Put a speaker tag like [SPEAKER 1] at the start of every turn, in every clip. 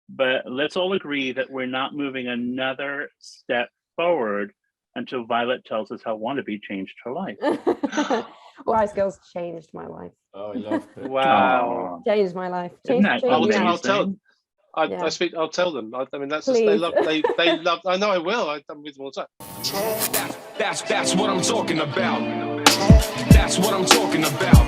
[SPEAKER 1] but let's all agree that we're not moving another step forward until Violet tells us how Wannabe changed her life.
[SPEAKER 2] Wise Girls changed my life.
[SPEAKER 3] Oh, I love it.
[SPEAKER 1] Wow.
[SPEAKER 2] Changed my life.
[SPEAKER 1] Isn't that
[SPEAKER 4] I'll
[SPEAKER 1] amazing?
[SPEAKER 4] I'll tell them. I mean, that's
[SPEAKER 2] Please.
[SPEAKER 4] just, they love. I know I will. I'm with them all the time.
[SPEAKER 5] That's what I'm talking about. That's what I'm talking about.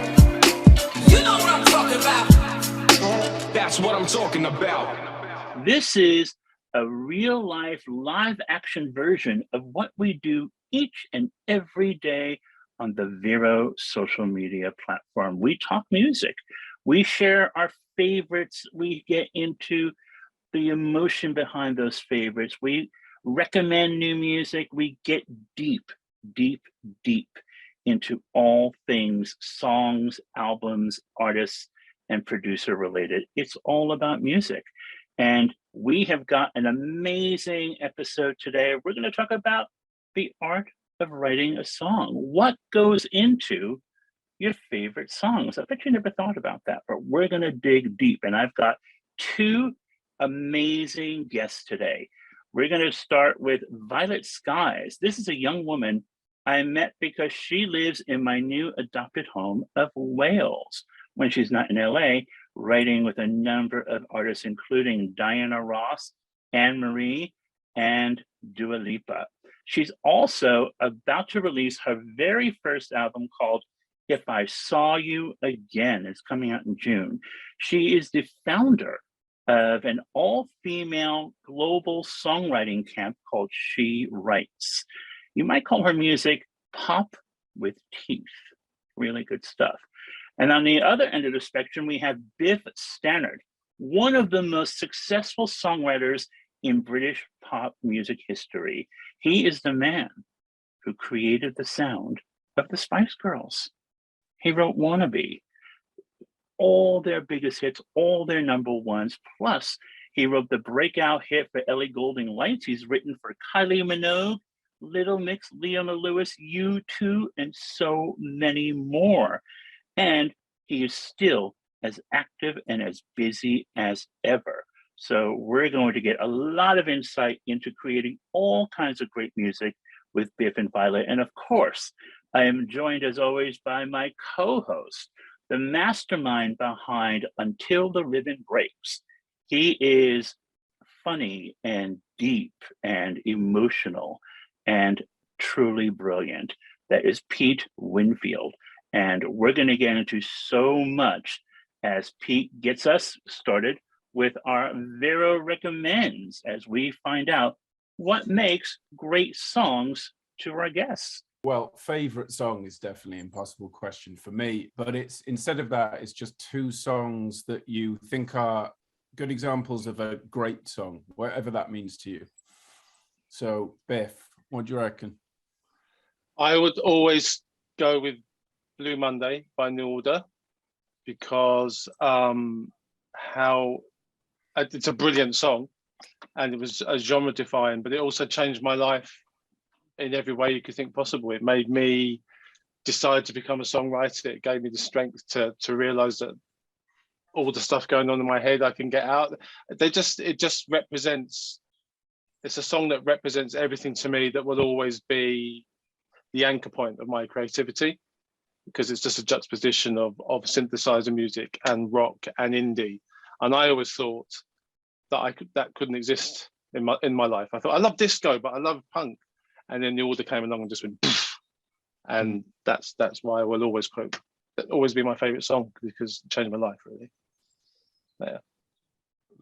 [SPEAKER 5] You know what I'm talking about. That's what I'm talking about.
[SPEAKER 1] This is a real life live action version of what we do each and every day on the VERO social media platform. We talk music. We share our favorites. We get into the emotion behind those favorites. We recommend new music. We get deep, deep, deep into all things songs, albums, artists, and producer related. It's all about music. And we have got an amazing episode today. We're going to talk about the art of writing a song. What goes into your favorite songs? I bet you never thought about that, but we're going to dig deep. And I've got two amazing guests today. We're going to start with Violet Skies. This is a young woman I met because she lives in my new adopted home of Wales. When she's not in LA, writing with a number of artists, including Diana Ross, Anne Marie, and Dua Lipa. She's also about to release her very first album called If I Saw You Again. It's coming out in June. She is the founder of an all-female global songwriting camp called She Writes. You might call her music pop with teeth. Really good stuff. And on the other end of the spectrum, we have Biff Stannard, one of the most successful songwriters in British pop music history. He is the man who created the sound of the Spice Girls. He wrote Wannabe, all their biggest hits, all their number ones. Plus, he wrote the breakout hit for Ellie Goulding Lights. He's written for Kylie Minogue, Little Mix, Leona Lewis, U2, and so many more. And he is still as active and as busy as ever. So we're going to get a lot of insight into creating all kinds of great music with Biff and Violet. And of course, I am joined as always by my co-host, the mastermind behind Until the Ribbon Breaks. He is funny and deep and emotional and truly brilliant. That is Pete Winfield. And we're going to get into so much as Pete gets us started with our VERO Recommends as we find out what makes great songs to our guests.
[SPEAKER 3] Well, favorite song is definitely an impossible question for me, but it's instead of that, it's just two songs that you think are good examples of a great song, whatever that means to you. So, Biff, what do you reckon?
[SPEAKER 4] I would always go with Blue Monday by New Order because it's a brilliant song and it was a genre defining, but it also changed my life in every way you could think possible. It made me decide to become a songwriter. It gave me the strength to realize that all the stuff going on in my head I can get out. It just represents, it's a song that represents everything to me that will always be the anchor point of my creativity, because it's just a juxtaposition of synthesizer music and rock and indie. And I always thought that that couldn't exist in my life. I thought I love disco, but I love punk. And then New Order came along and just went, poof. And that's why I will always quote. That'll always be my favorite song because it changed my life, really. Yeah.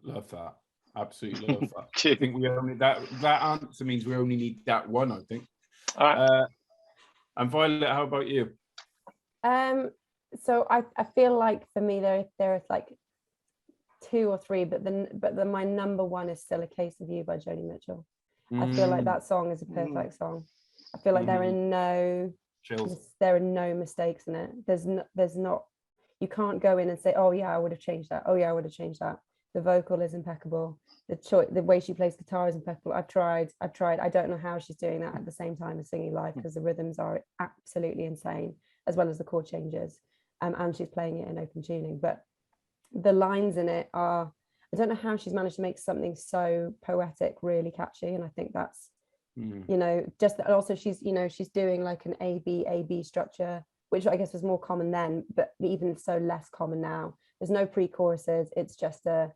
[SPEAKER 3] Love that. Absolutely love that. I think we only that answer means we only need that one, I think.
[SPEAKER 4] All right.
[SPEAKER 3] And Violet, how about you?
[SPEAKER 2] So I feel like for me there is like two or three, but then my number one is still A Case of You by Joni Mitchell. I feel like that song is a perfect song. I feel like there are no mistakes in it. There's not, you can't go in and say, oh yeah, I would have changed that. Oh yeah, I would have changed that. The vocal is impeccable. The way she plays guitar is impeccable. I've tried. I don't know how she's doing that at the same time as singing live, because the rhythms are absolutely insane, as well as the chord changes. And she's playing it in open tuning. But the lines in it are don't know how she's managed to make something so poetic really catchy, and I think that's you know, just also she's, you know, she's doing like an A-B structure, which I guess was more common then, but even so less common now. There's no pre-choruses, it's just a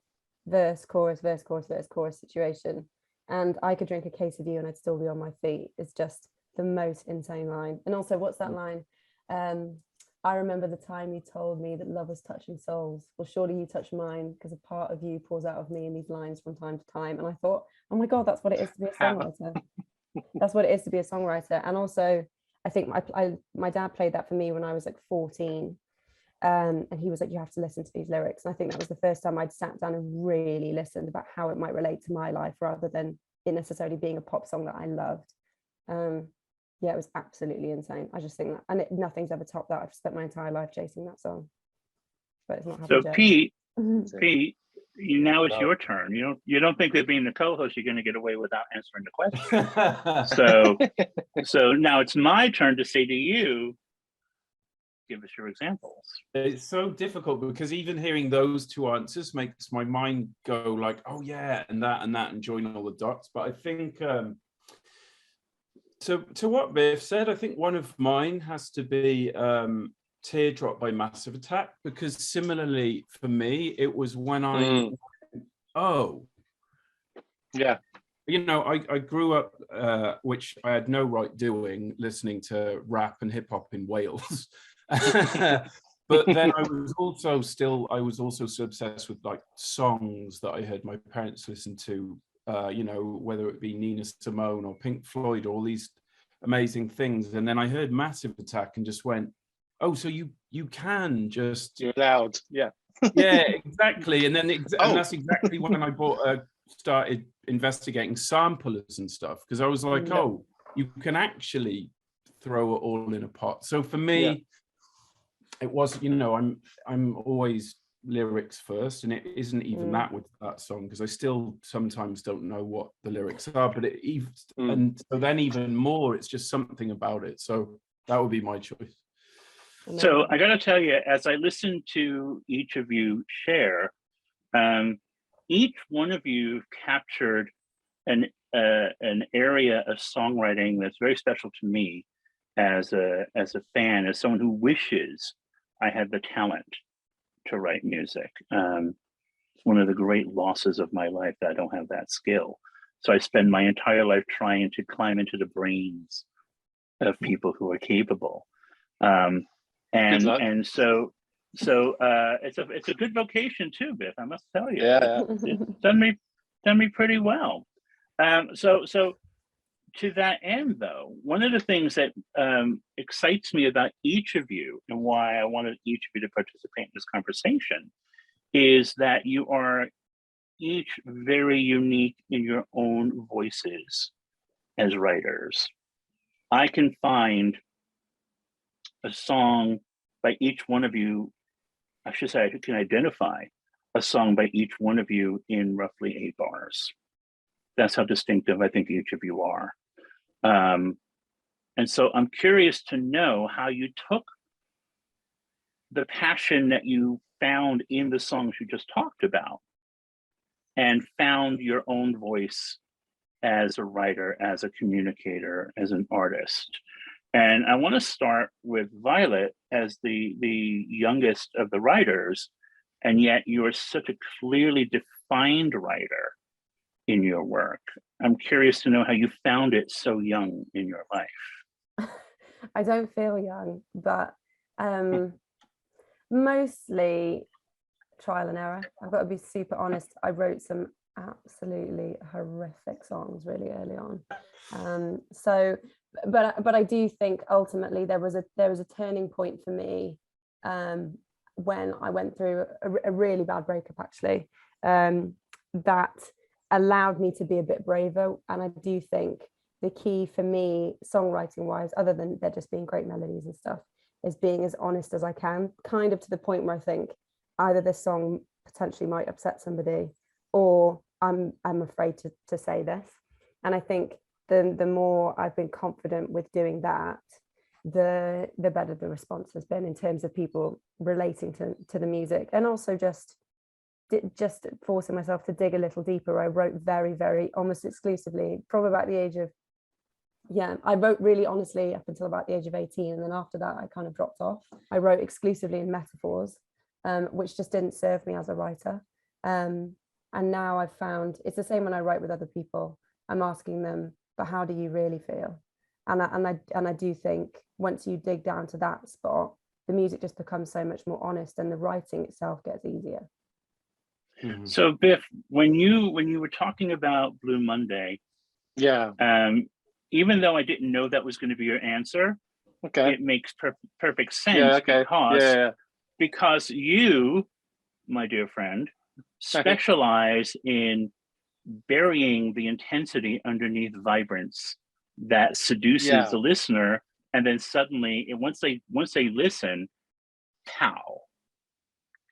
[SPEAKER 2] verse, chorus, verse, chorus, verse, chorus situation. And I could drink a case of you and I'd still be on my feet. It's just the most insane line. And also, what's that line? I remember the time you told me that love was touching souls. Well, surely you touch mine, because a part of you pours out of me in these lines from time to time. And I thought, oh my God, that's what it is to be a songwriter. That's what it is to be a songwriter. And also, I think my dad played that for me when I was like 14. And he was like, you have to listen to these lyrics. And I think that was the first time I'd sat down and really listened about how it might relate to my life, rather than it necessarily being a pop song that I loved. Yeah, it was absolutely insane. I just think that, and nothing's ever topped that. I've spent my entire life chasing that song, but it's not happening.
[SPEAKER 1] So Pete, now it's your turn. You don't think that being the co-host, you're going to get away without answering the question. So now it's my turn to say to you, give us your examples.
[SPEAKER 3] It's so difficult, because even hearing those two answers makes my mind go like, oh yeah, and that, and join all the dots. But I think to what Biff said, I think one of mine has to be Teardrop by Massive Attack, because similarly for me, it was when I you know, I grew up, which I had no right doing, listening to rap and hip hop in Wales. But then I was also so obsessed with like songs that I heard my parents listen to, you know, whether it be Nina Simone or Pink Floyd, or all these amazing things. And then I heard Massive Attack and just went, oh, so you can just,
[SPEAKER 4] you're allowed, yeah,
[SPEAKER 3] exactly. And then and that's exactly when I started investigating samplers and stuff, because I was like, oh, you can actually throw it all in a pot. So for me, it was, you know, I'm always lyrics first, and it isn't even that with that song, because I still sometimes don't know what the lyrics are, but and so then even more, it's just something about it. So that would be my choice.
[SPEAKER 1] So I got to tell you, as I listen to each of you share, each one of you captured an area of songwriting that's very special to me as a fan, as someone who wishes I had the talent to write music. It's one of the great losses of my life that I don't have that skill. So I spend my entire life trying to climb into the brains of people who are capable. And so it's a good vocation too, Biff, I must tell you. It's done me pretty well. So to that end, though, one of the things that excites me about each of you, and why I wanted each of you to participate in this conversation, is that you are each very unique in your own voices as writers. I can find a song by each one of you, I should say I can identify a song by each one of you in roughly 8 bars. That's how distinctive I think each of you are. And so I'm curious to know how you took the passion that you found in the songs you just talked about and found your own voice as a writer, as a communicator, as an artist. And I want to start with Violet as the youngest of the writers, and yet you're such a clearly defined writer in your work. I'm curious to know how you found it so young in your life.
[SPEAKER 2] I don't feel young, but mostly trial and error. I've got to be super honest. I wrote some absolutely horrific songs really early on. But I do think ultimately there was a turning point for me when I went through a really bad breakup, actually, that allowed me to be a bit braver. And I do think the key for me, songwriting wise, other than there just being great melodies and stuff, is being as honest as I can, kind of to the point where I think either this song potentially might upset somebody, or I'm afraid to say this. And I think the more I've been confident with doing that, the better the response has been in terms of people relating to the music, and also just just forcing myself to dig a little deeper, I wrote very, very almost exclusively, probably about the age of, I wrote really honestly up until about the age of 18. And then after that, I kind of dropped off. I wrote exclusively in metaphors, which just didn't serve me as a writer. And now I've found it's the same when I write with other people. I'm asking them, but how do you really feel? And I do think once you dig down to that spot, the music just becomes so much more honest, and the writing itself gets easier.
[SPEAKER 3] Mhm.
[SPEAKER 1] So Biff, when you were talking about Blue Monday, even though I didn't know that was going to be your answer, it makes perfect sense because you, my dear friend, specialize in burying the intensity underneath vibrance that seduces the listener, and then suddenly, once they listen, pow.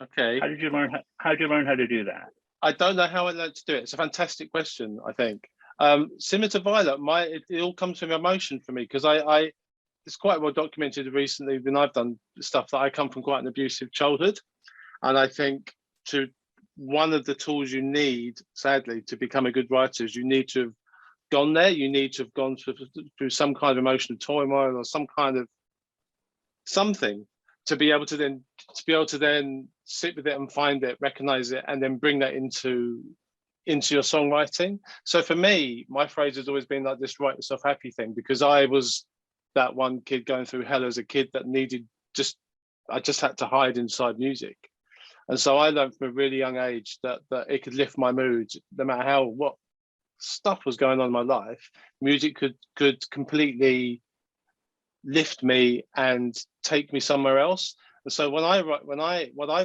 [SPEAKER 4] Okay.
[SPEAKER 1] How did you learn how to do that?
[SPEAKER 4] I don't know how I learned to do it. It's a fantastic question, I think. Similar to Violet, it all comes from emotion for me, because I it's quite well documented recently when I've done stuff that I come from quite an abusive childhood. And I think one of the tools you need, sadly, to become a good writer is you need to have gone there. You need to have gone through some kind of emotional turmoil or some kind of something to be able to then sit with it and find it, recognize it, and then bring that into your songwriting. So for me, my phrase has always been like this write yourself happy thing, because I was that one kid going through hell as a kid that I just had to hide inside music. And so I learned from a really young age that it could lift my mood no matter what stuff was going on in my life. Music could completely lift me and take me somewhere else. And so what I've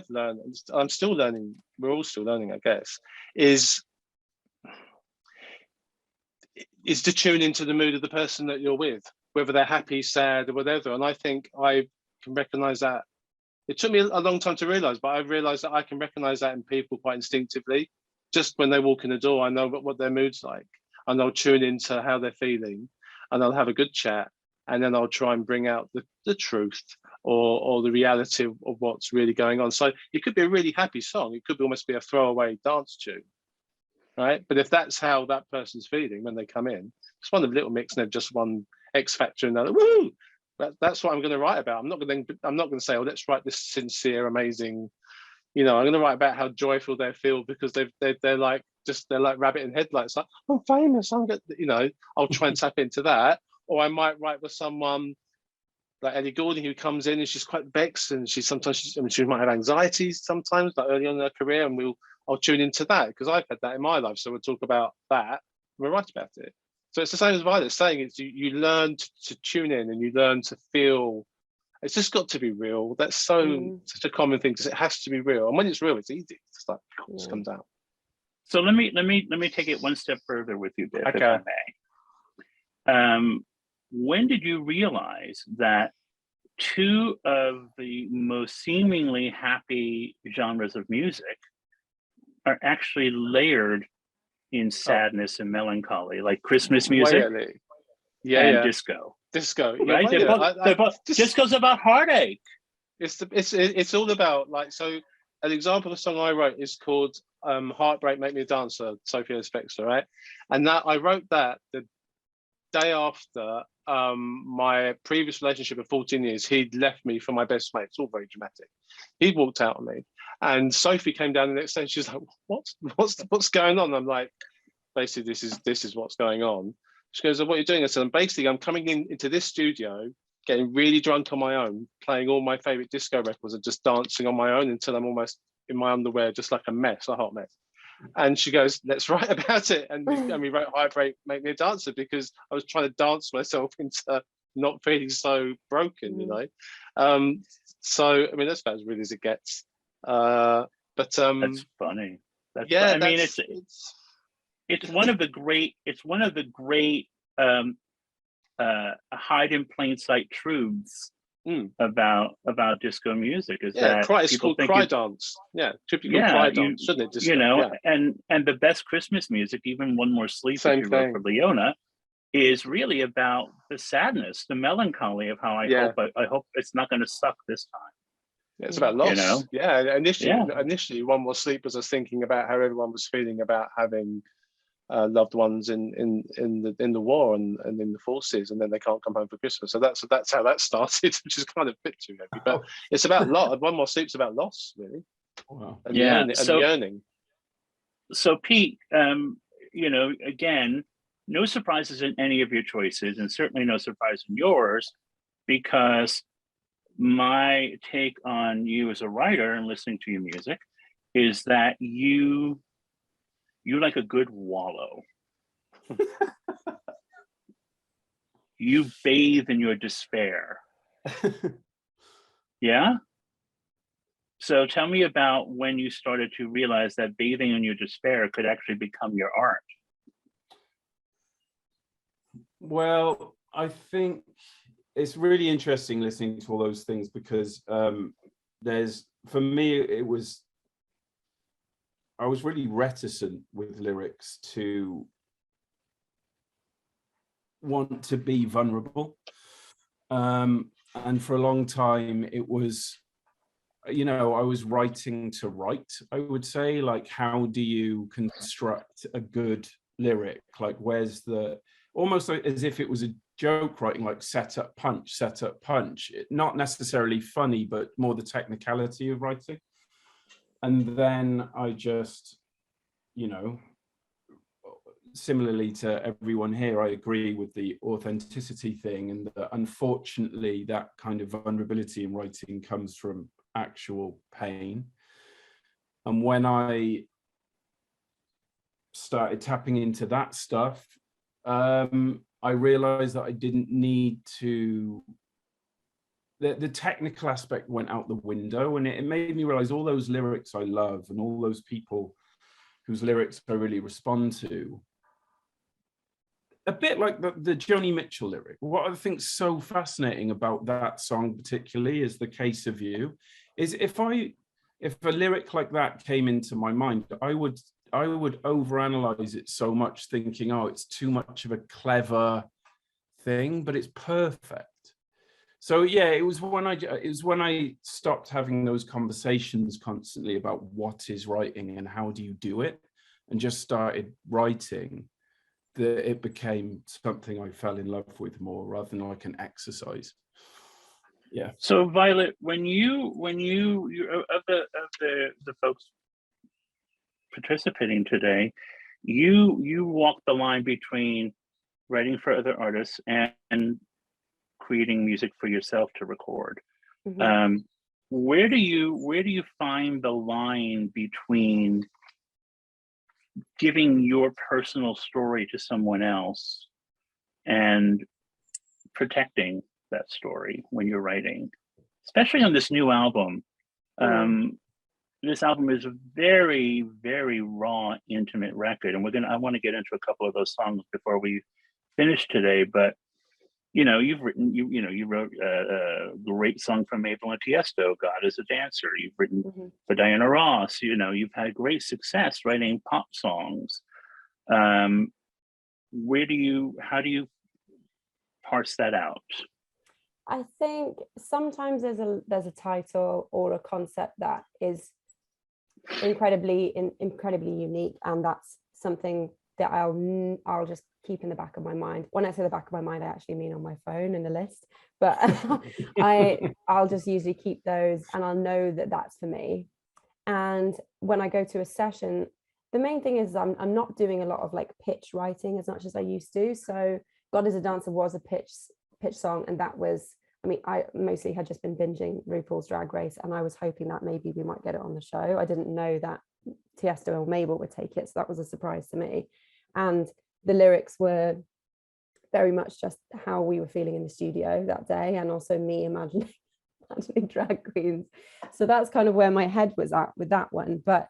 [SPEAKER 4] learned, and I'm still learning, we're all still learning, I guess, is to tune into the mood of the person that you're with, whether they're happy, sad, or whatever. And I think I can recognize that. It took me a long time to realize, but I realized that I can recognize that in people quite instinctively. Just when they walk in the door, I know what their mood's like, and I'll tune into how they're feeling, and I'll have a good chat, and then I'll try and bring out the truth or the reality of what's really going on. So it could be a really happy song. It could almost be a throwaway dance tune, right? But if that's how that person's feeling when they come in, it's one of the Little Mix, and they've just won X Factor, and they're like, woo! That's what I'm going to write about. I'm not going to say, oh, let's write this sincere, amazing. I'm going to write about how joyful they feel because they're like rabbit in headlights. Like, I'm famous. I'm good. I'll try and tap into that. Or I might write with someone like Ellie Goulding, who comes in and she's quite vexed, and she might have anxieties sometimes, like early on in her career, and I'll tune into that because I've had that in my life. So we'll talk about that and we'll write about it. So it's the same as Violet's saying. It's you learn to tune in, and you learn to feel. It's just got to be real. That's such a common thing, because it has to be real. And when it's real, it's easy. It's just like it just comes out.
[SPEAKER 1] So let me take it one step further with you, Biff, if I may. When did you realize that two of the most seemingly happy genres of music are actually layered in sadness and melancholy, like Christmas music and disco? Right? They're both disco's about heartache.
[SPEAKER 4] It's all about, like, so an example of a song I wrote is called Heartbreak Make Me a Dancer, Sophia Spexler, right? And that I wrote that the day after my previous relationship of 14 years, he'd left me for my best mate. It's all very dramatic. He'd walked out on me, and Sophie came down the next day and she was like, what's going on? I'm like, basically, this is what's going on. She goes, what are you doing? I said, I'm coming into this studio, getting really drunk on my own, playing all my favorite disco records and just dancing on my own until I'm almost in my underwear, just like a hot mess. And she goes, let's write about it. And we wrote Heartbreak Make Me a Dancer, because I was trying to dance myself into not feeling so broken, So, I mean, that's about as real as it gets. That's
[SPEAKER 1] funny. It's one of the great hide in plain sight truths about disco music is that
[SPEAKER 4] it's called cry dance. Typical cry dance, shouldn't it? Disco,
[SPEAKER 1] and the best Christmas music, even One More Sleep that you wrote for Leona, is really about the sadness, the melancholy of how I hope it's not going to suck this time.
[SPEAKER 4] It's about loss.
[SPEAKER 1] You know?
[SPEAKER 4] Yeah, initially,
[SPEAKER 1] Yeah.
[SPEAKER 4] initially, One More Sleep was us thinking about how everyone was feeling about having loved ones in the war and in the forces, and then they can't come home for Christmas. So that's how that started, which is kind of a bit too heavy. But it's about loss. One More Sleep's about loss, really.
[SPEAKER 3] Wow.
[SPEAKER 4] And the yearning.
[SPEAKER 1] So Pete, you know, again, no surprises in any of your choices, and certainly no surprise in yours, because my take on you as a writer and listening to your music is that you like a good wallow. You bathe in your despair. Yeah? So tell me about when you started to realize that bathing in your despair could actually become your art.
[SPEAKER 3] Well, I think it's really interesting listening to all those things, because for me, I was really reticent with lyrics to want to be vulnerable. And for a long time, it was, you know, I was writing to write, I would say, like, how do you construct a good lyric? Like, where's the, almost like as if it was a joke writing, like set up, punch, not necessarily funny, but more the technicality of writing. And then I just, you know, similarly to everyone here, I agree with the authenticity thing, and that unfortunately that kind of vulnerability in writing comes from actual pain. And when I started tapping into that stuff, I realized that I didn't need to, the technical aspect went out the window, and it made me realize all those lyrics I love and all those people whose lyrics I really respond to, a bit like the Joni Mitchell lyric. What I think so fascinating about that song particularly is The Case of You, is if a lyric like that came into my mind, I would overanalyze it so much, thinking, oh, it's too much of a clever thing, but it's perfect. So yeah, it was when I stopped having those conversations constantly about what is writing and how do you do it, and just started writing, that it became something I fell in love with more, rather than like an exercise. Yeah.
[SPEAKER 1] So Violet, when you of the folks participating today, you walk the line between writing for other artists and creating music for yourself to record.
[SPEAKER 2] Mm-hmm.
[SPEAKER 1] Where do you find the line between giving your personal story to someone else and protecting that story when you're writing, especially on this new album? This album is a very, very raw, intimate record, and I want to get into a couple of those songs before we finish today. But you know, you wrote a great song from Mabel and Tiesto, "God is a Dancer." You've written for Diana Ross. You know, you've had great success writing pop songs. How do you parse that out?
[SPEAKER 2] I think sometimes there's a title or a concept that is incredibly unique, and that's something that I'll just keep in the back of my mind. When I say the back of my mind, I actually mean on my phone in the list, but I'll just usually keep those, and I'll know that that's for me. And when I go to a session, the main thing is I'm not doing a lot of like pitch writing as much as I used to. So God is a Dancer was a pitch song, and that was, I mean, I mostly had just been binging RuPaul's Drag Race, and I was hoping that maybe we might get it on the show. I didn't know that Tiesto or Mabel would take it, so that was a surprise to me. And the lyrics were very much just how we were feeling in the studio that day, and also me imagining drag queens. So that's kind of where my head was at with that one. But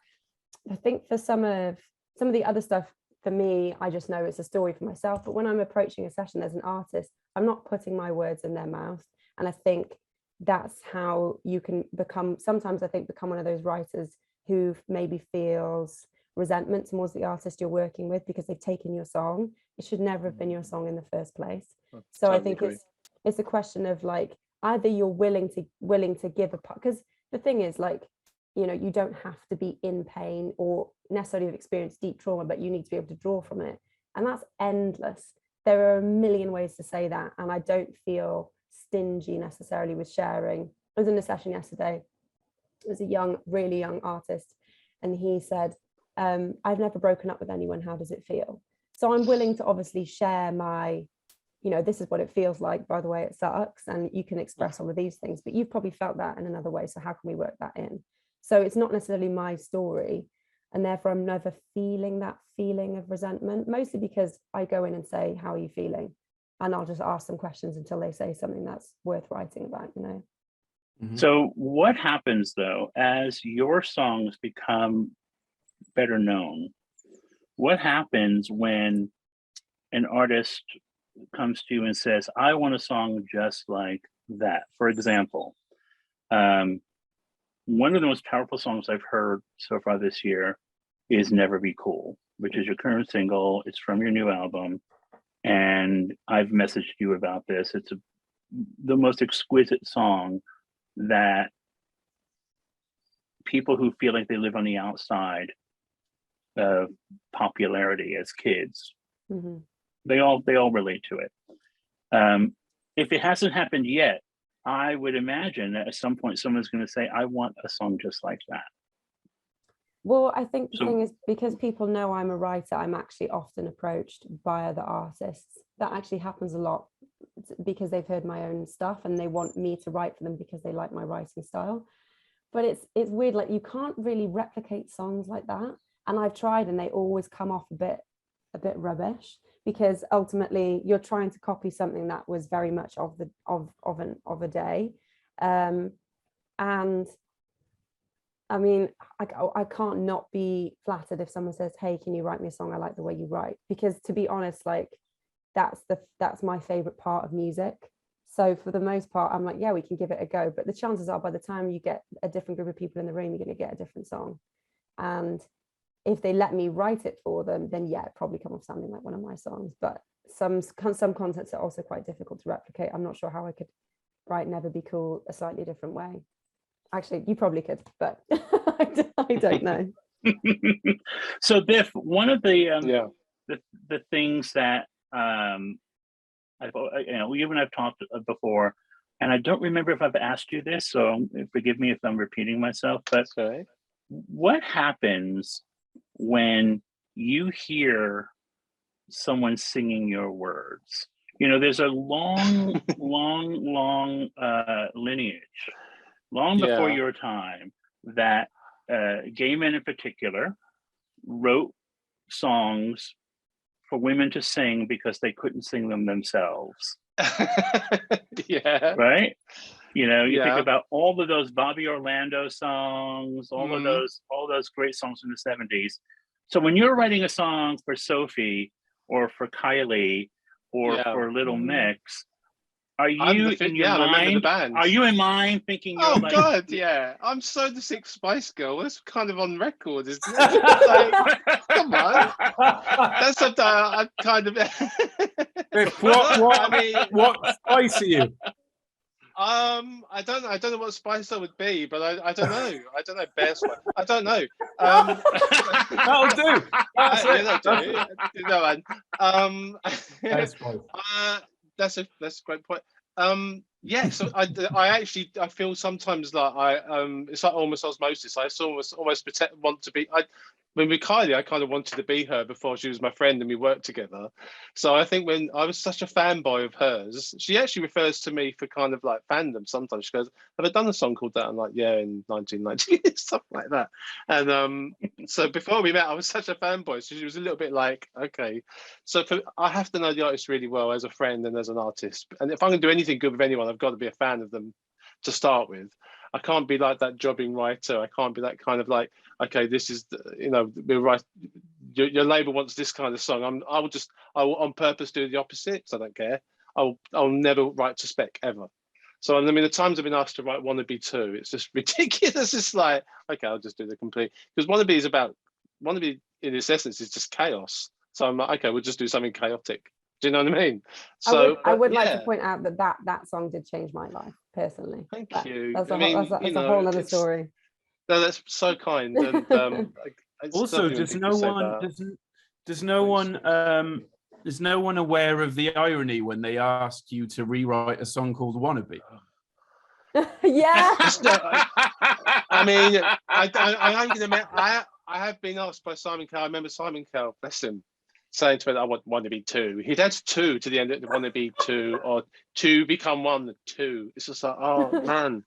[SPEAKER 2] I think for some of the other stuff, for me, I just know it's a story for myself. But when I'm approaching a session as an artist, I'm not putting my words in their mouth. And I think that's how you can become one of those writers who maybe feels resentment towards the artist you're working with because they've taken your song. It should never have been your song in the first place. So I think it's a question of like, either you're willing to give a part, because the thing is, like, you know, you don't have to be in pain or necessarily have experienced deep trauma, but you need to be able to draw from it. And that's endless. There are a million ways to say that. And I don't feel stingy necessarily with sharing. I was in a session yesterday. It was a young, really young artist. And he said, I've never broken up with anyone. How does it feel? So I'm willing to obviously share my, you know, this is what it feels like. By the way, it sucks. And you can express all of these things, but you've probably felt that in another way. So how can we work that in? So it's not necessarily my story. And therefore, I'm never feeling that feeling of resentment, mostly because I go in and say, how are you feeling? And I'll just ask them questions until they say something that's worth writing about, you know.
[SPEAKER 3] Mhm.
[SPEAKER 1] So what happens though, as your songs become better known? What happens when an artist comes to you and says, I want a song just like that? For example, one of the most powerful songs I've heard so far this year is Never Be Cool, which is your current single. It's from your new album. And I've messaged you about this. It's the most exquisite song that people who feel like they live on the outside of popularity as kids,
[SPEAKER 2] Mm-hmm.
[SPEAKER 1] they all relate to it. If it hasn't happened yet, I would imagine that at some point someone's going to say, I want a song just like that.
[SPEAKER 2] Well, I think the
[SPEAKER 1] So-
[SPEAKER 2] thing is, because people know I'm a writer, I'm actually often approached by other artists. That actually happens a lot because they've heard my own stuff and they want me to write for them because they like my writing style. But it's weird, like you can't really replicate songs like that. And I've tried and they always come off a bit rubbish, because ultimately you're trying to copy something that was very much of a day. And I mean, I can't not be flattered if someone says, hey, can you write me a song? I like the way you write. Because to be honest, like that's my favorite part of music. So for the most part, I'm like, yeah, we can give it a go. But the chances are by the time you get a different group of people in the room, you're going to get a different song. And if they let me write it for them, then yeah, it probably come off sounding like one of my songs. But some contents are also quite difficult to replicate. I'm not sure how I could write Never Be Cool a slightly different way. Actually, you probably could, but I don't know.
[SPEAKER 1] So Biff, one of the things that you and I've talked before, and I don't remember if I've asked you this, so forgive me if I'm repeating myself, but
[SPEAKER 4] Okay.
[SPEAKER 1] what happens when you hear someone singing your words? You know, there's a long lineage, long before
[SPEAKER 4] Yeah.
[SPEAKER 1] your time, that gay men in particular wrote songs for women to sing because they couldn't sing them themselves.
[SPEAKER 4] Yeah.
[SPEAKER 1] Right? You know, you think
[SPEAKER 4] Yeah.
[SPEAKER 1] about all of those Bobby Orlando songs, all
[SPEAKER 4] Mhm.
[SPEAKER 1] of those great songs in the 70s. So when you're writing a song for Sophie or for Kylie or
[SPEAKER 4] Yeah.
[SPEAKER 1] for Little
[SPEAKER 2] Mhm.
[SPEAKER 1] Mix, are
[SPEAKER 4] I'm
[SPEAKER 1] you
[SPEAKER 4] the
[SPEAKER 1] in your
[SPEAKER 4] I remember the
[SPEAKER 1] mind?
[SPEAKER 4] band.
[SPEAKER 1] Are you in mind thinking you're
[SPEAKER 4] Oh
[SPEAKER 1] like,
[SPEAKER 4] God, yeah. I'm so the Six Spice Girl. That's kind of on record, isn't it? Like, come on. That's something I kind of.
[SPEAKER 3] Biff,
[SPEAKER 4] I mean,
[SPEAKER 3] what spice are you?
[SPEAKER 4] I don't know what spice that would be, but I don't know. I don't know, bear spice. I don't know.
[SPEAKER 3] That'll do. That's it.
[SPEAKER 4] Yeah, that'll do. No, man.
[SPEAKER 3] Bear spice.
[SPEAKER 4] That's a great point. Yeah, so I feel sometimes like it's like almost osmosis. I almost want to be. When with Kylie, I kind of wanted to be her before she was my friend and we worked together. So I think when I was such a fanboy of hers, she actually refers to me for kind of like fandom sometimes. She goes, have I done a song called that? I'm like, yeah, in 1990, stuff like that. And so before we met, I was such a fanboy. So she was a little bit like, okay. So I have to know the artist really well as a friend and as an artist. And if I'm going to do anything good with anyone, I've got to be a fan of them to start with. I can't be like that jobbing writer. I can't be that kind of like, okay, this is, we're right. Your label wants this kind of song. I will on purpose do the opposite because I don't care. I'll never write to spec ever. So I mean, the times I've been asked to write Wannabe 2, it's just ridiculous. It's like, okay, I'll just do the complete, because Wannabe in its essence is just chaos. So I'm like, okay, we'll just do something chaotic. Do you know what I mean? So
[SPEAKER 2] I would like to point out that song did change my life. personally.
[SPEAKER 4] Thank
[SPEAKER 2] But
[SPEAKER 4] you.
[SPEAKER 2] That's
[SPEAKER 4] I
[SPEAKER 2] a,
[SPEAKER 4] mean,
[SPEAKER 2] that's a whole other story.
[SPEAKER 4] No, that's so kind. And it's
[SPEAKER 3] Also,
[SPEAKER 4] lovely when
[SPEAKER 3] does
[SPEAKER 4] people
[SPEAKER 3] no
[SPEAKER 4] say
[SPEAKER 3] one
[SPEAKER 4] that.
[SPEAKER 3] does no one is no one aware of the irony when they asked you to rewrite a song called "Wannabe"?
[SPEAKER 2] Yeah.
[SPEAKER 4] I mean, I'm going to. I have been asked by Simon Cowell. I remember Simon Cowell, bless him, saying to me, "I want to be two." He'd add two to the end of the "want to be two" or "two become one." Two. It's just like, oh man.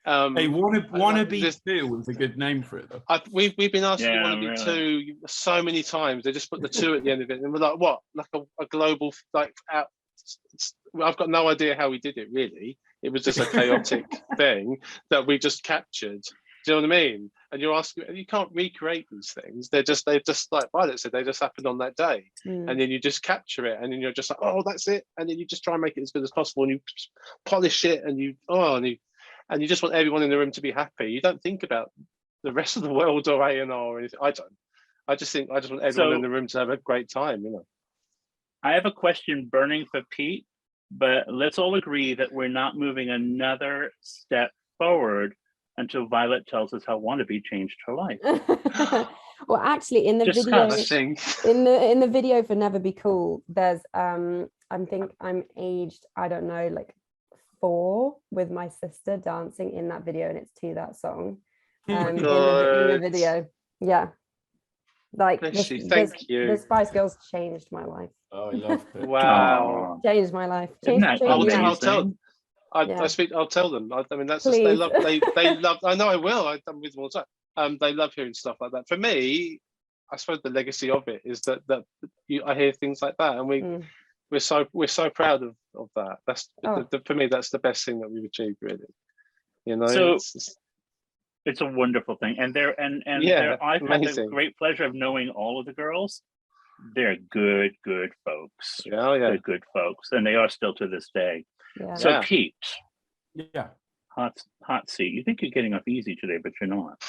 [SPEAKER 3] Hey, "Wannabe
[SPEAKER 4] this,
[SPEAKER 3] 2" was a good name for it, though.
[SPEAKER 4] we've been asked to want to be
[SPEAKER 1] really.
[SPEAKER 4] two so many times. They just put the two at the end of it, and we're like, what? Like a global like out. I've got no idea how we did it. Really, it was just a chaotic thing that we just captured. Do you know what I mean? And you're asking, you can't recreate these things. They just like Violet said, they just happened on that day, and then you just capture it, and then you're just like, oh, that's it, and then you just try and make it as good as possible, and you polish it, and you just want everyone in the room to be happy. You don't think about the rest of the world or A&R or anything. I don't. I just want everyone in the room to have a great time, you know.
[SPEAKER 1] I have a question burning for Pete, but let's all agree that we're not moving another step forward until Violet tells us how "Wannabe" changed her life.
[SPEAKER 2] Well, actually, in the
[SPEAKER 1] Discuss.
[SPEAKER 2] video, in the video for "Never Be Cool," there's I think I'm aged, I don't know, like 4 with my sister dancing in that video, and it's to that song. In the video, yeah. Like
[SPEAKER 4] thank you.
[SPEAKER 2] The Spice Girls changed my life.
[SPEAKER 3] Oh, I love it.
[SPEAKER 4] Wow.
[SPEAKER 2] Changed my life.
[SPEAKER 4] I'll tell. I'll tell them. I mean, that's just, they love. I know I will. I'm with them all the time. They love hearing stuff like that. For me, I suppose the legacy of it is that I hear things like that, and we're so proud of that. That's for me. That's the best thing that we've achieved, really. You know.
[SPEAKER 1] So it's a wonderful thing, and I've had the great pleasure of knowing all of the girls. They're good folks.
[SPEAKER 4] Yeah.
[SPEAKER 1] They're good folks, and they are still to this day.
[SPEAKER 2] Yeah.
[SPEAKER 1] So Pete, hot seat. You think you're getting off easy today, but you're not.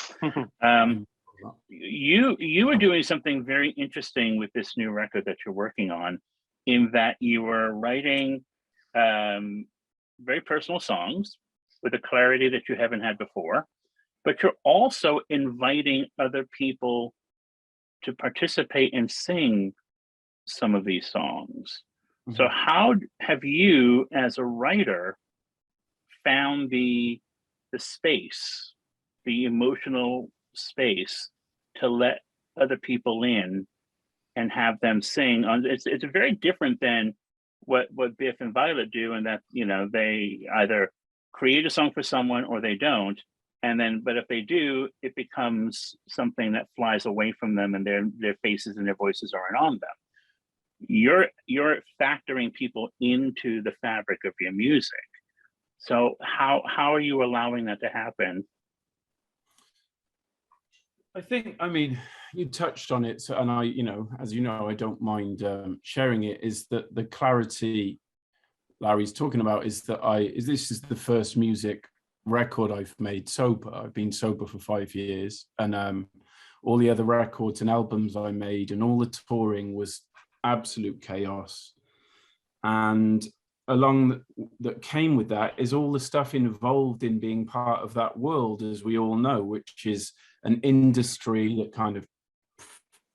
[SPEAKER 1] You were doing something very interesting with this new record that you're working on, in that you were writing very personal songs with a clarity that you haven't had before, but you're also inviting other people to participate and sing some of these songs. So how have you, as a writer, found the space, the emotional space, to let other people in and have them sing? It's very different than what Biff and Violet do, and that, you know, they either create a song for someone or they don't, but if they do, it becomes something that flies away from them, and their faces and their voices aren't on them. You're factoring people into the fabric of your music. So how are you allowing that to happen?
[SPEAKER 3] I mean, you touched on it, and I, as you know, I don't mind sharing it, is that the clarity Larry's talking about is that this is the first music record I've made sober. I've been sober for 5 years, and all the other records and albums I made and all the touring was absolute chaos. And along that came with that is all the stuff involved in being part of that world, as we all know, which is an industry that kind of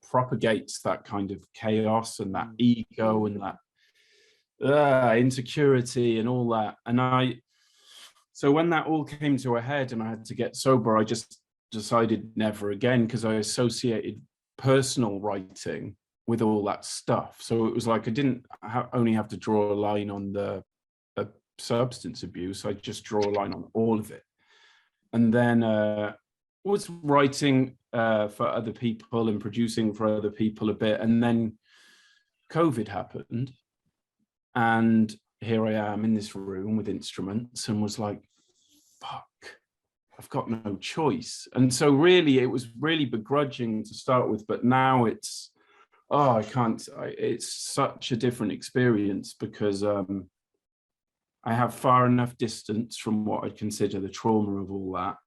[SPEAKER 3] propagates that kind of chaos and that ego and that insecurity and all that. And so when that all came to a head and I had to get sober, I just decided never again, because I associated personal writing with all that stuff. So it was like I didn't only have to draw a line on the substance abuse, I just draw a line on all of it. And then was writing for other people and producing for other people a bit. And then COVID happened. And here I am in this room with instruments, and was like, fuck, I've got no choice. And so really, it was really begrudging to start with, but now it's, it's such a different experience, because I have far enough distance from what I'd consider the trauma of all that.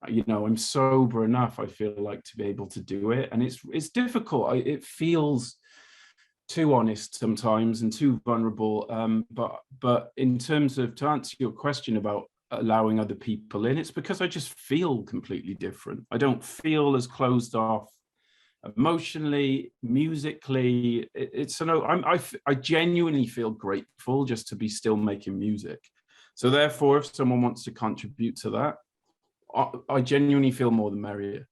[SPEAKER 3] I'm sober enough, I feel like, to be able to do it. And it's difficult. It feels too honest sometimes and too vulnerable. But in terms of, to answer your question about allowing other people in, it's because I just feel completely different. I don't feel as closed off emotionally, musically. I genuinely feel grateful just to be still making music. So therefore, if someone wants to contribute to that, I genuinely feel more the merrier.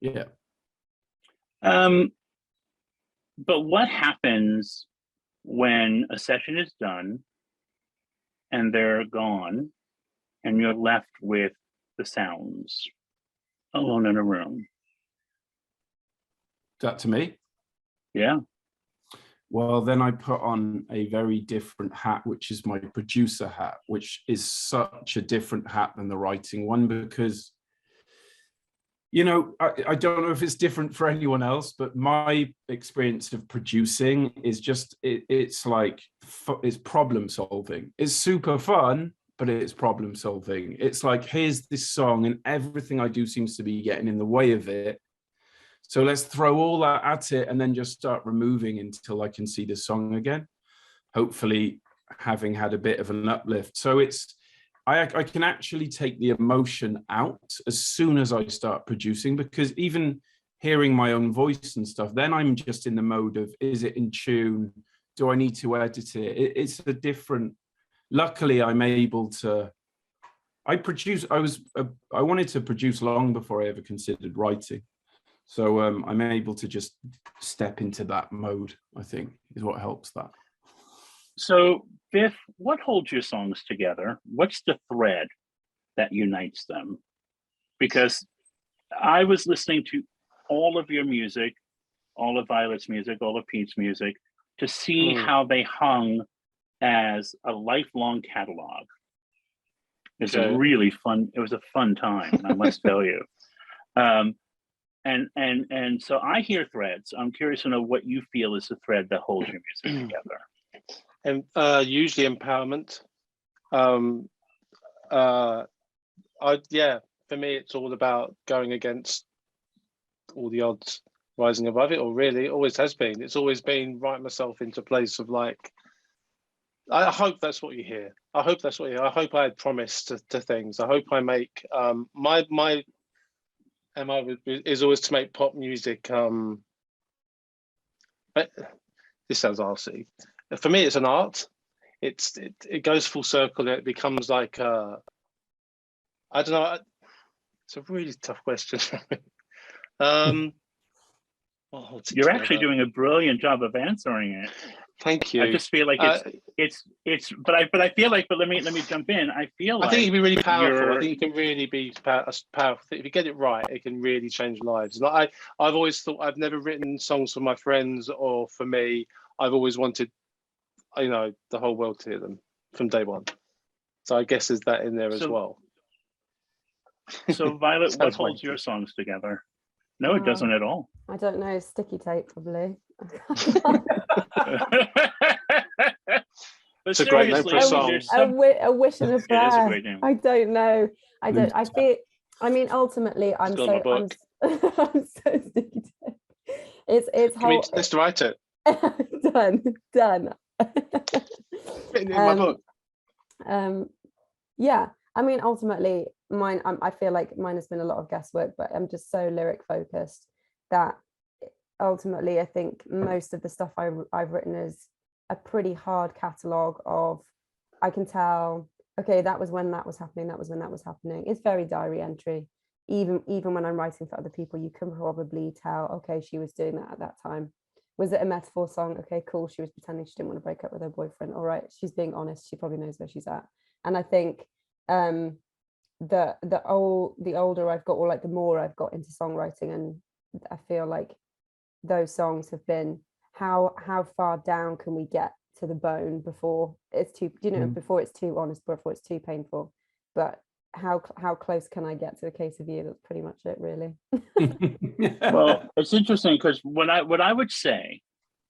[SPEAKER 3] Yeah.
[SPEAKER 1] But what happens when a session is done and they're gone and you're left with the sounds alone in a room?
[SPEAKER 3] That to me?
[SPEAKER 1] Yeah.
[SPEAKER 3] Well, then I put on a very different hat, which is my producer hat, which is such a different hat than the writing one, because, you know, I don't know if it's different for anyone else, but my experience of producing is just, it's problem solving. It's super fun, but it's problem solving. It's like, here's this song and everything I do seems to be getting in the way of it. So let's throw all that at it and then just start removing until I can see the song again, hopefully having had a bit of an uplift. So it's, I can actually take the emotion out as soon as I start producing, because even hearing my own voice and stuff, then I'm just in the mode of, is it in tune? Do I need to edit it? It's a different, luckily I'm able to, I wanted to produce long before I ever considered writing. So I'm able to just step into that mode, I think, is what helps that.
[SPEAKER 1] So, Biff, what holds your songs together? What's the thread that unites them? Because I was listening to all of your music, all of Violet's music, all of Pete's music, to see how they hung as a lifelong catalog. It's a really fun, it was a fun time, I must tell you. And so I hear threads. I'm curious to know what you feel is the thread that holds your music together.
[SPEAKER 4] And usually empowerment. For me, it's all about going against all the odds, rising above it, or really, it always has been. It's always been write myself into a place of like, I hope that's what you hear. I hope that's what you hear. I hope I had promised to things. I hope I make, my MO is always to make pop music. But this sounds arsey. For me, it's an art. It goes full circle. And it becomes like I don't know. It's a really tough question.
[SPEAKER 1] You're actually doing a brilliant job of answering it.
[SPEAKER 4] Thank you.
[SPEAKER 1] I just feel like but I feel like, but let me jump in. I think
[SPEAKER 4] it can be really powerful. I think it can really be powerful. If you get it right, it can really change lives. And I've always thought, I've never written songs for my friends or for me. I've always wanted, you know, the whole world to hear them from day one. So I guess there's that in there as well.
[SPEAKER 1] So Violet, what holds your songs together? No, it doesn't at all.
[SPEAKER 2] I don't know. Sticky tape, probably.
[SPEAKER 4] It's a great name for a song.
[SPEAKER 2] A wish and a prayer. It is a great name. I don't know. I feel. I mean, ultimately, I'm so sticky tape. Let's
[SPEAKER 4] write it.
[SPEAKER 2] Done.
[SPEAKER 4] Written in my book.
[SPEAKER 2] Yeah. I mean, ultimately, mine. I feel like mine has been a lot of guesswork, but I'm just so lyric focused that ultimately, I think most of the stuff I've written is a pretty hard catalogue of, I can tell, okay, that was when that was happening, that was when that was happening. It's very diary entry. Even when I'm writing for other people, you can probably tell, okay, she was doing that at that time. Was it a metaphor song? Okay, cool. She was pretending she didn't want to break up with her boyfriend. All right, she's being honest. She probably knows where she's at. And I think the older I've got, or like the more I've got into songwriting, and I feel like those songs have been how far down can we get to the bone before it's too, before it's too honest, before it's too painful, but how close can I get to a case of you? That's pretty much it, really.
[SPEAKER 1] Well, it's interesting because what I would say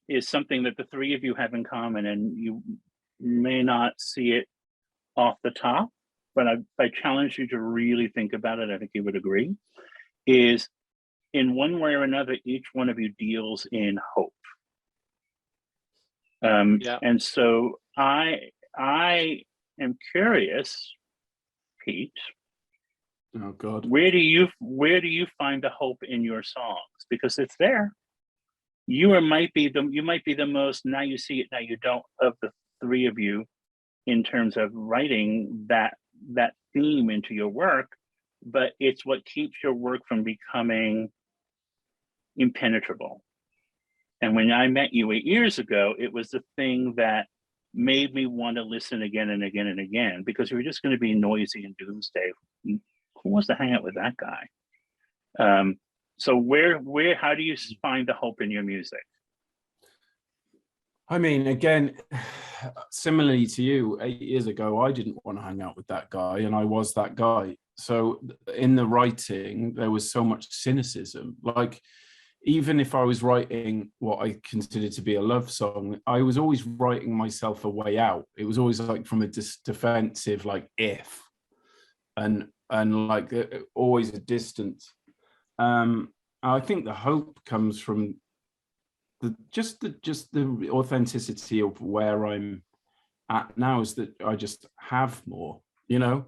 [SPEAKER 1] is something that the three of you have in common, and you may not see it off the top, but I challenge you to really think about it. I think you would agree, is in one way or another, each one of you deals in hope.
[SPEAKER 4] Yeah.
[SPEAKER 1] And so I am curious, Pete.
[SPEAKER 3] Oh God.
[SPEAKER 1] Where do you find the hope in your songs? Because it's there. You might be the most now you see it, now you don't of the three of you in terms of writing that theme into your work, but it's what keeps your work from becoming impenetrable. And when I met you 8 years ago, it was the thing that made me want to listen again and again and again, because we were just going to be noisy and doomsday. Who wants to hang out with that guy? So how do you find the hope in your music?
[SPEAKER 3] I mean, again, similarly to you, 8 years ago, I didn't want to hang out with that guy, and I was that guy. So in the writing, there was so much cynicism. Like, even if I was writing what I considered to be a love song, I was always writing myself a way out. It was always like from a defensive, like if, and like always a distance. I think the hope comes from just the authenticity of where I'm at now, is that I just have more, you know.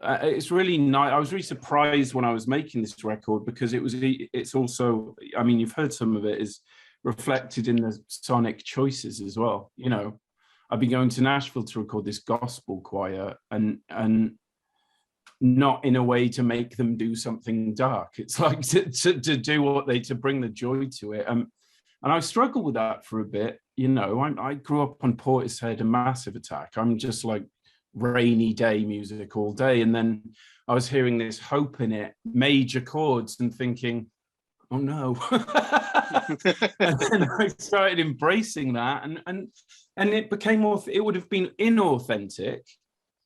[SPEAKER 3] It's really nice. I was really surprised when I was making this record, because it's also, I mean, you've heard some of it is reflected in the sonic choices as well. You know, I've been going to Nashville to record this gospel choir, and not in a way to make them do something dark. It's like to do to bring the joy to it. And I struggled with that for a bit. You know, I grew up on Portishead and Massive Attack. I'm just like rainy day music all day. And then I was hearing this hope in it, major chords, and thinking, oh no. And then I started embracing that, and it became it would have been inauthentic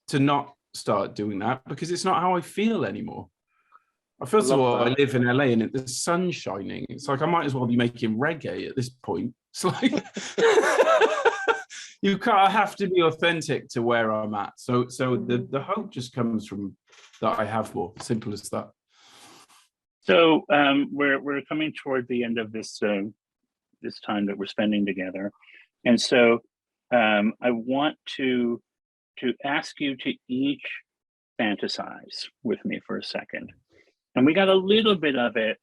[SPEAKER 3] to not start doing that, because it's not how I feel anymore. First of all, I live in LA and the sun's shining. It's like I might as well be making reggae at this point. It's like I have to be authentic to where I'm at. So the hope just comes from that I have more. Simple as that.
[SPEAKER 1] So we're coming toward the end of this this time that we're spending together, and so I want to ask you to each fantasize with me for a second. And we got a little bit of it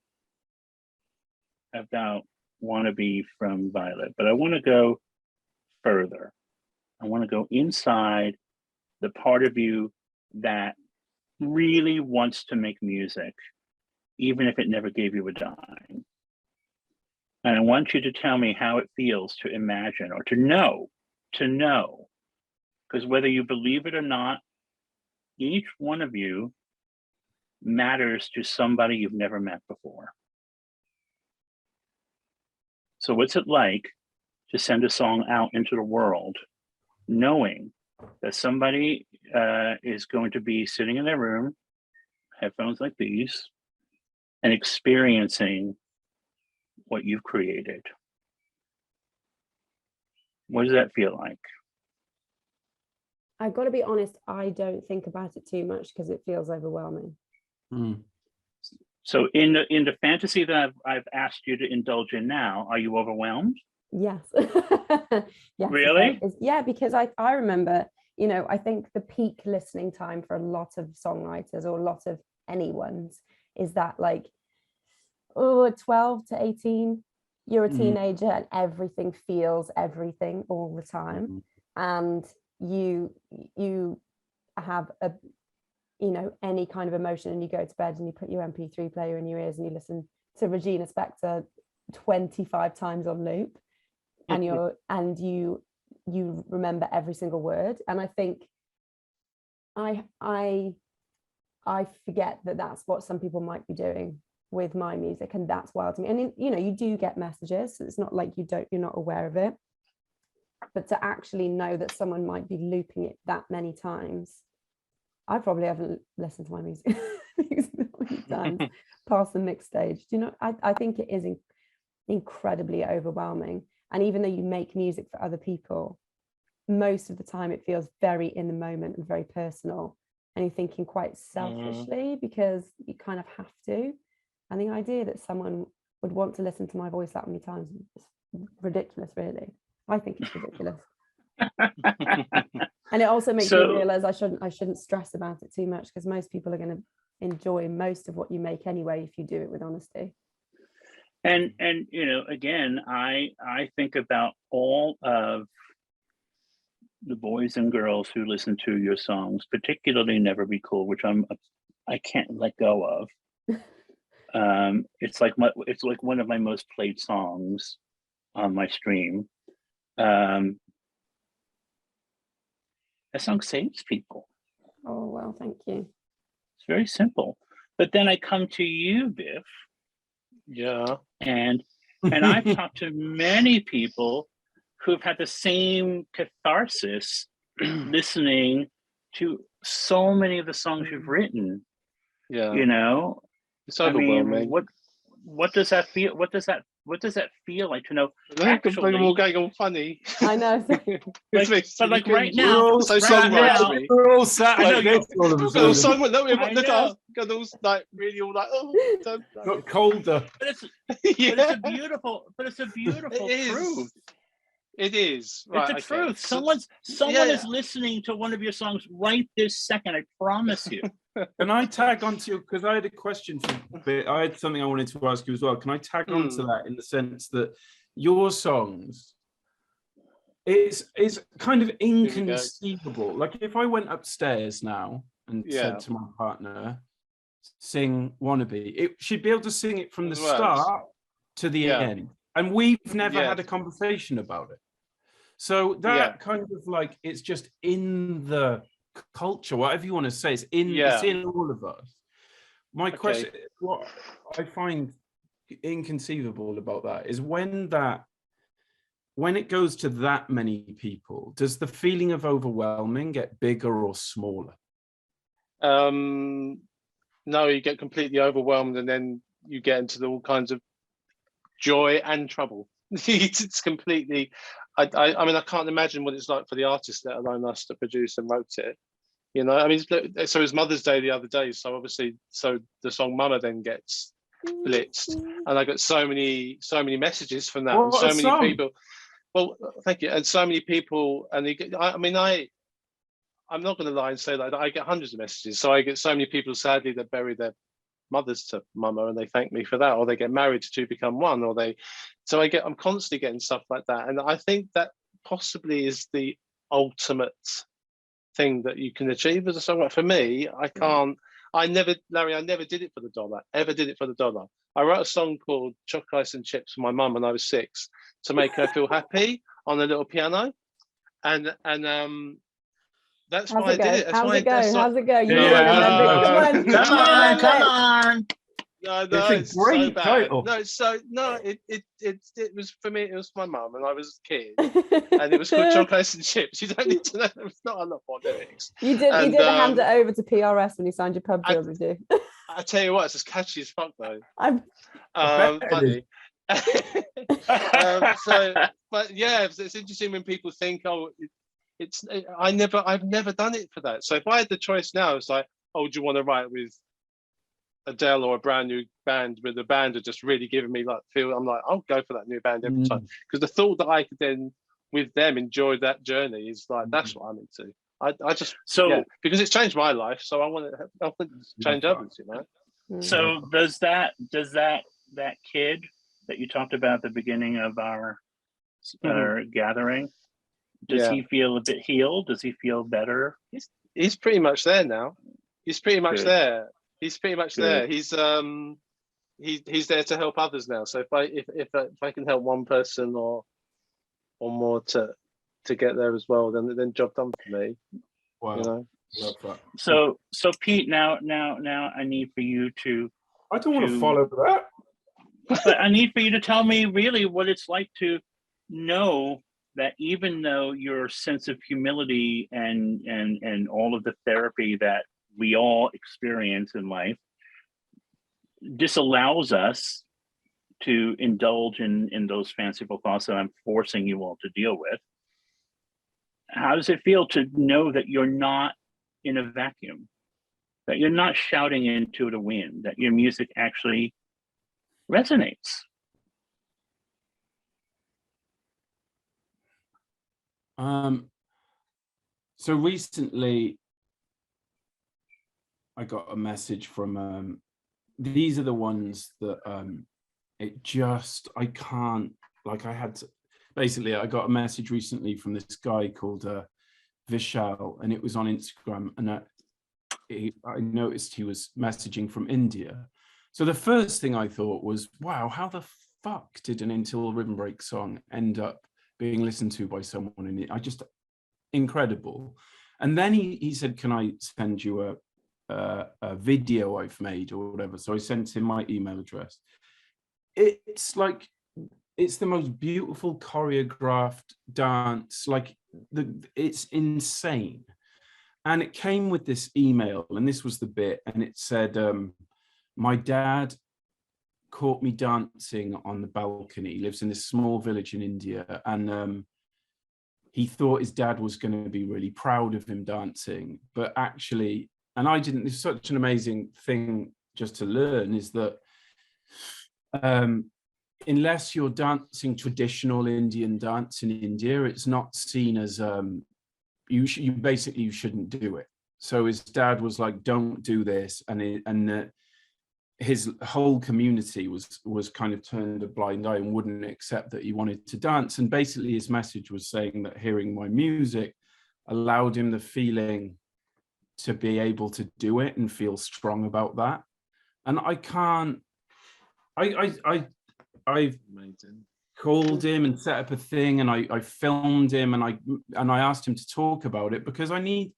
[SPEAKER 1] about Wannabe from Violet, but I want to go further. I want to go inside the part of you that really wants to make music, even if it never gave you a dime. And I want you to tell me how it feels to imagine or to know, because whether you believe it or not, each one of you matters to somebody you've never met before. So what's it like to send a song out into the world, knowing that somebody is going to be sitting in their room, headphones like these, and experiencing what you've created? What does that feel like?
[SPEAKER 2] I've got to be honest, I don't think about it too much because it feels overwhelming.
[SPEAKER 1] So in the fantasy that I've asked you to indulge in now, are you overwhelmed?
[SPEAKER 2] Yes. Yes.
[SPEAKER 1] Really?
[SPEAKER 2] Yeah, because I remember, you know, I think the peak listening time for a lot of songwriters or a lot of anyone's is that like, 12 to 18, you're a teenager and everything feels everything all the time. And you have a, you know, any kind of emotion, and you go to bed and you put your MP3 player in your ears and you listen to Regina Spektor 25 times on loop, and you remember every single word. And I think I forget that that's what some people might be doing with my music, and that's wild to me. And you know, you do get messages, so it's not like you're not aware of it, but to actually know that someone might be looping it that many times. I probably haven't listened to my music many times past the mix stage. Do you know, I think it is incredibly overwhelming. And even though you make music for other people, most of the time it feels very in the moment and very personal, and you're thinking quite selfishly because you kind of have to. And the idea that someone would want to listen to my voice that many times is ridiculous, really. I think it's ridiculous. And it also makes me realize I shouldn't stress about it too much, because most people are going to enjoy most of what you make anyway if you do it with honesty.
[SPEAKER 1] And you know, again, I think about all of the boys and girls who listen to your songs, particularly "Never Be Cool," which I can't let go of. It's like one of my most played songs on my stream. That song saves people.
[SPEAKER 2] Oh, well, thank you.
[SPEAKER 1] It's very simple. But then I come to you, Biff.
[SPEAKER 4] Yeah.
[SPEAKER 1] And I've talked to many people who've had the same catharsis listening to so many of the songs you've written.
[SPEAKER 4] Yeah.
[SPEAKER 1] You know,
[SPEAKER 4] it's overwhelming.
[SPEAKER 1] I mean, what does that feel? What does that feel like to know?
[SPEAKER 4] Actually, I'm all going all funny.
[SPEAKER 2] I know.
[SPEAKER 1] But like right now,
[SPEAKER 4] so songwriter.
[SPEAKER 3] We're all sat like this. All of a sudden.
[SPEAKER 4] Someone, got all like really all like, oh,
[SPEAKER 3] got colder.
[SPEAKER 1] But it's a beautiful truth.
[SPEAKER 4] It is. Right,
[SPEAKER 1] it's a truth. Someone is listening to one of your songs right this second. I promise you.
[SPEAKER 3] Can I tag onto you, because I had a question I had something I wanted to ask you as well. Can I tag onto that in the sense that your songs, it's kind of inconceivable. Like if I went upstairs now and said to my partner, sing Wannabe, she'd be able to sing it from the start to the end. And we've never had a conversation about it. So that kind of like, it's just in the culture, whatever you want to say, it's in all of us. My question, what I find inconceivable about that is when it goes to that many people, does the feeling of overwhelming get bigger or smaller?
[SPEAKER 4] No, you get completely overwhelmed, and then you get into all kinds of joy and trouble. It's completely. I mean, I can't imagine what it's like for the artist, let alone us that produced and wrote it. You know, I mean, so it was Mother's Day the other day, so obviously, the song "Mama" then gets blitzed, and I got so many messages from that, and so many people. Well, thank you, and so many people, and I'm not going to lie and say that I get hundreds of messages. So I get so many people, sadly, that bury their mothers to Mama, and they thank me for that, or they get married to two become one, or I'm constantly getting stuff like that, and I think that possibly is the ultimate thing that you can achieve as a songwriter. For me, I never did it for the dollar, ever did it for the dollar. I wrote a song called Chocolate Ice and Chips for my mum when I was 6 to make her feel happy on a little piano, and that's why I did it. How's
[SPEAKER 2] it go?
[SPEAKER 1] Come on.
[SPEAKER 4] No,
[SPEAKER 3] it's a great title.
[SPEAKER 4] It was for me. It was my mum, and I was a kid, and it was called Chocolate and Chips. You don't need to know. It's not a lot more lyrics.
[SPEAKER 2] You did hand it over to PRS when you signed your pub deal, did you?
[SPEAKER 4] I tell you what, it's as catchy as fuck though.
[SPEAKER 3] Funny.
[SPEAKER 4] But yeah, it's interesting when people think, oh, I've never done it for that. So if I had the choice now, it's like, oh, do you want to write with Adele or a brand new band with a band are just really giving me like feel? I'm like, I'll go for that new band every time, because the thought that I could then with them enjoy that journey is like, that's what I'm into. I just because it's changed my life, so I want to change others, you know.
[SPEAKER 1] So does that kid that you talked about at the beginning of our gathering, does he feel a bit healed? Does he feel better?
[SPEAKER 4] He's pretty much there now. He's pretty much there. He's pretty much there. He's there to help others now. So if I can help one person or more to get there as well, then job done for me.
[SPEAKER 3] Wow.
[SPEAKER 4] You know?
[SPEAKER 3] Love that.
[SPEAKER 1] So Pete, now I need for you to.
[SPEAKER 3] I don't want to follow that.
[SPEAKER 1] But I need for you to tell me really what it's like to know that even though your sense of humility and all of the therapy that we all experience in life disallows us to indulge in those fanciful thoughts that I'm forcing you all to deal with. How does it feel to know that you're not in a vacuum, that you're not shouting into the wind, that your music actually resonates?
[SPEAKER 3] So recently I got a message from these are the ones that I can't, like, I had to, basically I got a message recently from this guy called Vishal, and it was on Instagram, and I noticed he was messaging from India. So the first thing I thought was, wow, how the fuck did an Until Rhythm Break song end up being listened to by someone in it? Incredible. And then he said, can I send you a video I've made or whatever? So I sent him my email address. It's like, it's the most beautiful choreographed dance, like it's insane. And it came with this email, and this was the bit, and it said, my dad caught me dancing on the balcony. He lives in this small village in India, and he thought his dad was going to be really proud of him dancing, but actually, and I didn't, it's such an amazing thing just to learn, is that unless you're dancing traditional Indian dance in India, it's not seen as, you shouldn't do it. So his dad was like, don't do this. And his whole community was kind of turned a blind eye and wouldn't accept that he wanted to dance. And basically his message was saying that hearing my music allowed him the feeling to be able to do it and feel strong about that. And I've called him and set up a thing, and I filmed him, and I asked him to talk about it, because I need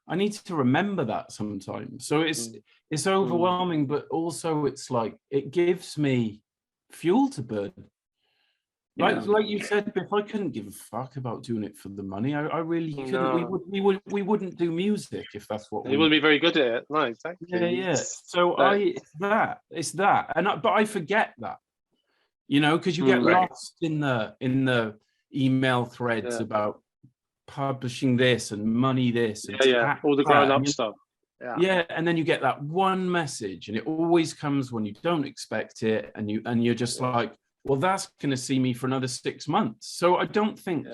[SPEAKER 3] to remember that sometimes. So it's overwhelming, but also it's like, it gives me fuel to burn. Like you said, Biff, I couldn't give a fuck about doing it for the money. I really couldn't. No. We wouldn't do music if that's what
[SPEAKER 4] you wouldn't be very good at it. No, exactly.
[SPEAKER 3] Yeah. So it's that, but I forget that, because you get lost in the email threads about publishing this and money this. And
[SPEAKER 4] all the grown up stuff.
[SPEAKER 3] Yeah, and then you get that one message, and it always comes when you don't expect it, and you're just like, well, that's going to see me for another 6 months. So I don't think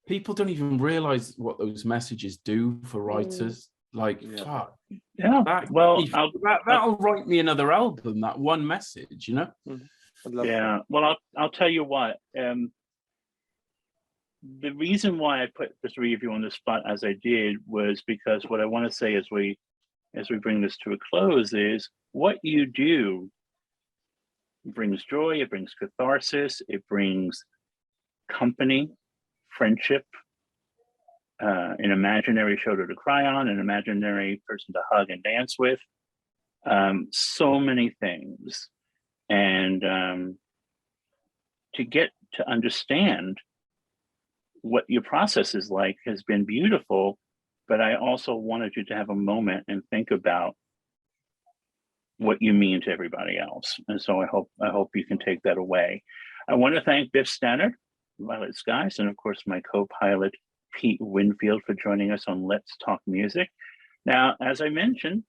[SPEAKER 3] people don't even realize what those messages do for writers. Like, fuck.
[SPEAKER 1] Yeah.
[SPEAKER 3] That'll write me another album. That one message,
[SPEAKER 1] That. Well, I'll tell you what. The reason why I put the three of you on the spot as I did was because what I want to say as we bring this to a close is, what you do brings joy, it brings catharsis, it brings company, friendship, an imaginary shoulder to cry on, an imaginary person to hug and dance with, so many things. And to get to understand what your process is like has been beautiful, but I also wanted you to have a moment and think about what you mean to everybody else. And so I hope you can take that away. I want to thank Biff Stannard, Violet Skies, and of course my co-pilot Pete Winfield for joining us on Let's Talk Music. Now, as I mentioned,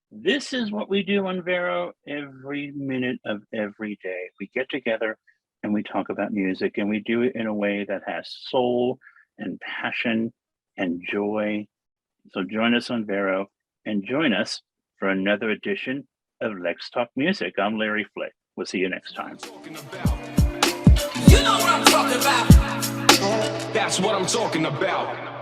[SPEAKER 1] this is what we do on VERO every minute of every day. We get together and we talk about music, and we do it in a way that has soul and passion and joy. So join us on VERO, and join us for another edition of Let's Talk Music. I'm Larry Flick. We'll see you next time.
[SPEAKER 5] You know what I'm talking about. That's what I'm talking about.